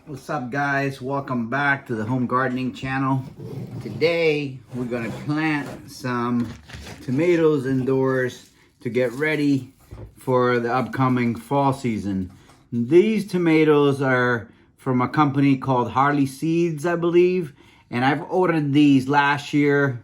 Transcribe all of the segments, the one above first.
What's up, guys? Welcome back to the home gardening channel. Today we're gonna plant some tomatoes indoors to get ready for the upcoming fall season. These tomatoes are from a company called Harley Seeds, I believe, and I've ordered these last year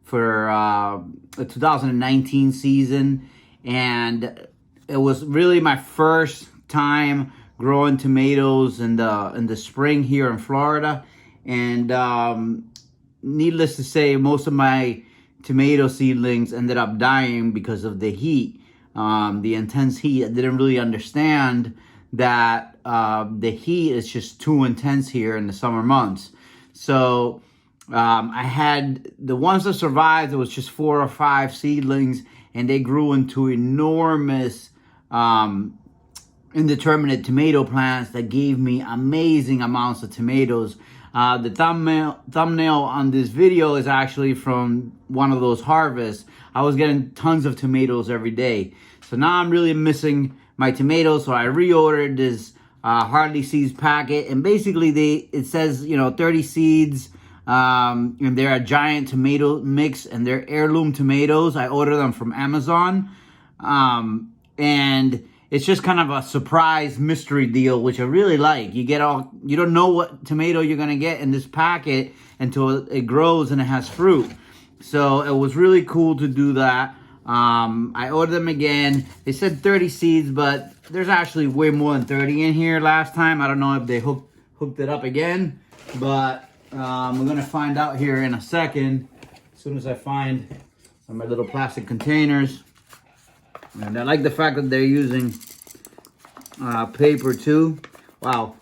for the 2019 season, and it was really my first time growing tomatoes in the spring here in Florida. And needless to say, most of my tomato seedlings ended up dying because of the heat, the intense heat. I didn't really understand that the heat is just too intense here in the summer months. So I had the ones that survived. It was just 4 or 5 seedlings, and they grew into enormous indeterminate tomato plants that gave me amazing amounts of tomatoes. The thumbnail on this video is actually from one of those harvests. I was getting tons of tomatoes every day. So now I'm really missing my tomatoes, so I reordered this Harley Seeds packet, and basically it says 30 seeds, and they're a giant tomato mix, and they're heirloom tomatoes. I ordered them from Amazon, and it's just kind of a surprise mystery deal, which I really like. You don't know what tomato you're gonna get in this packet until it grows and it has fruit. So it was really cool to do that. I ordered them again. They said 30 seeds, but there's actually way more than 30 in here last time. I don't know if they hooked it up again, but we're gonna find out here in a second, as soon as I find some of my little plastic containers. And I like the fact that they're using paper too. Wow,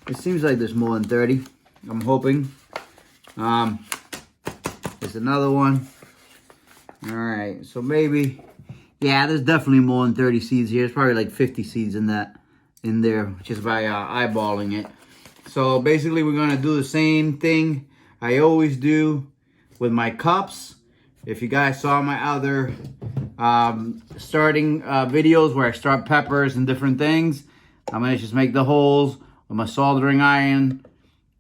it seems like there's more than 30. I'm hoping. There's another one. All right, so maybe, yeah, there's definitely more than 30 seeds here. There's probably like 50 seeds in there, just by eyeballing it. So basically, we're gonna do the same thing I always do with my cups. If you guys saw my other starting videos where I start peppers and different things, I'm gonna just make the holes with my soldering iron.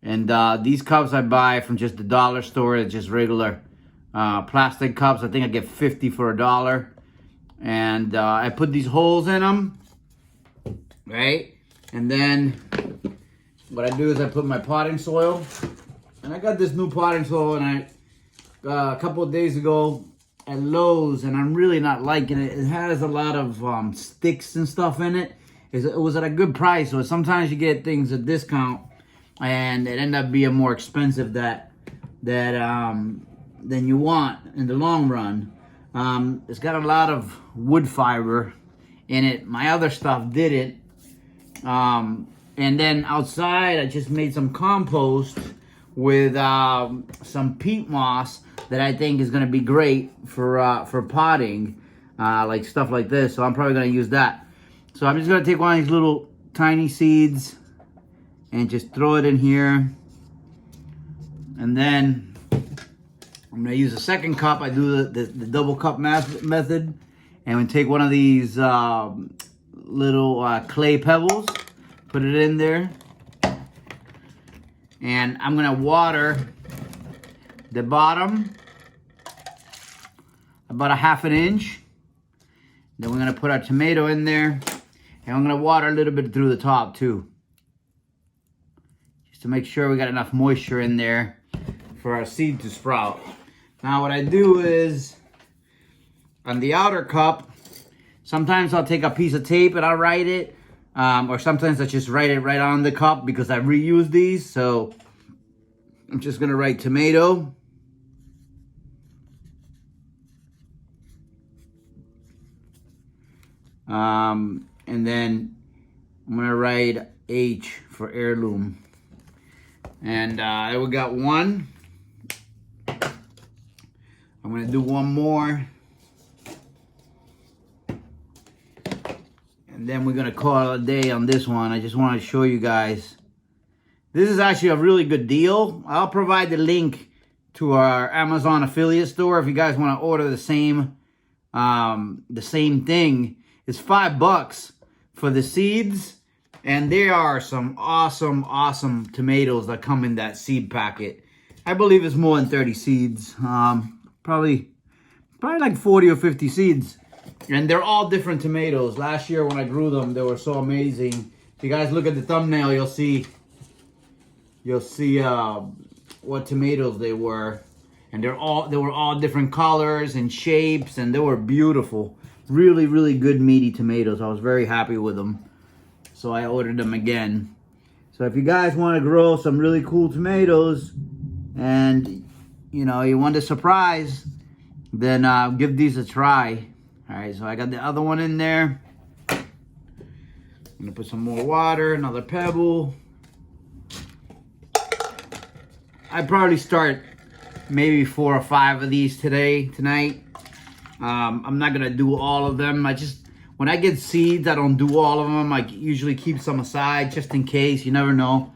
And these cups I buy from just the dollar store. It's just regular plastic cups. I think I get 50 for $1. And I put these holes in them, right? And then what I do is I put my potting soil. And I got this new potting soil, and a couple of days ago at Lowe's, and I'm really not liking it. It has a lot of sticks and stuff in it. It was at a good price, so sometimes you get things at discount, and it end up being more expensive than you want in the long run. It's got a lot of wood fiber in it. My other stuff didn't. And then outside, I just made some compost with some peat moss that I think is going to be great for potting, like stuff like this. So I'm probably going to use that. So I'm just going to take one of these little tiny seeds and just throw it in here. And then I'm going to use a second cup. I do the double cup method. And we take one of these little clay pebbles, put it in there. And I'm going to water the bottom about a ½ inch. Then we're going to put our tomato in there. And I'm going to water a little bit through the top too, just to make sure we got enough moisture in there for our seed to sprout. Now what I do is, on the outer cup, sometimes I'll take a piece of tape and I'll write it. Or sometimes I just write it right on the cup because I reuse these. So I'm just going to write tomato. And then I'm going to write H for heirloom. And we got one. I'm going to do one more. And then we're going to call it a day on this one. I just want to show you guys. This is actually a really good deal. I'll provide the link to our Amazon affiliate store if you guys want to order the same thing. It's $5 for the seeds And there are some awesome, awesome tomatoes that come in that seed packet. I believe it's more than 30 seeds. Probably like 40 or 50 seeds. And they're all different tomatoes. Last year when I grew them, they were so amazing. If you guys look at the thumbnail, you'll see what tomatoes they were. And they were all different colors and shapes, and they were beautiful. Really, really good meaty tomatoes. I was very happy with them. So I ordered them again. So if you guys want to grow some really cool tomatoes and you know you want a surprise, then give these a try. All right, so I got the other one in there. I'm gonna put some more water, another pebble. I'd probably start maybe 4 or 5 of these tonight. I'm not gonna do all of them. When I get seeds, I don't do all of them. I usually keep some aside just in case. You never know.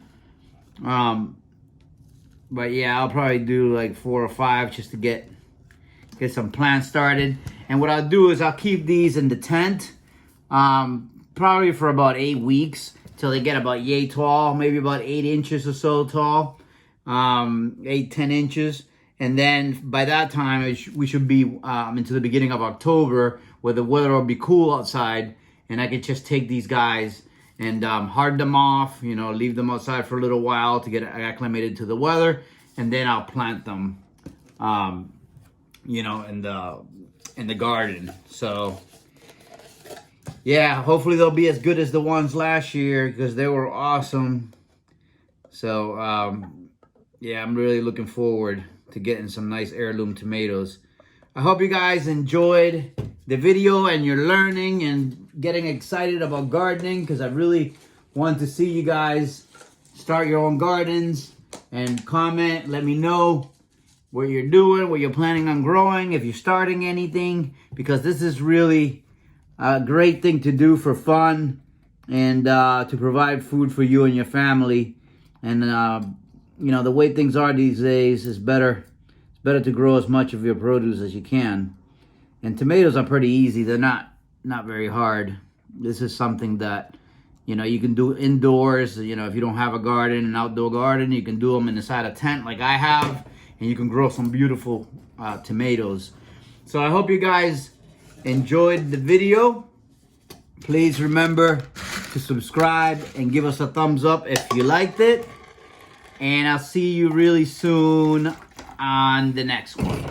But yeah, I'll probably do like 4 or 5 just to get some plants started. And what I'll do is I'll keep these in the tent probably for about 8 weeks till they get about yay tall, maybe about 8 inches or so tall, 8-10 inches. And then by that time, we should be into the beginning of October, where the weather will be cool outside, and I could just take these guys and hard them off, you know, leave them outside for a little while to get acclimated to the weather, and then I'll plant them, you know, in the garden. So yeah, hopefully they'll be as good as the ones last year because they were awesome. So yeah, I'm really looking forward to getting some nice heirloom tomatoes. I hope you guys enjoyed the video and you're learning and getting excited about gardening, because I really want to see you guys start your own gardens, and comment, let me know what you're doing, what you're planning on growing, if you're starting anything, because this is really a great thing to do for fun and to provide food for you and your family. And you know, the way things are these days, it's better to grow as much of your produce as you can. And tomatoes are pretty easy. They're not very hard. This is something that, you know, you can do indoors. You know, if you don't have a garden, an outdoor garden, you can do them inside a tent like I have, and you can grow some beautiful tomatoes. So I hope you guys enjoyed the video. Please remember to subscribe and give us a thumbs up if you liked it. And I'll see you really soon on the next one.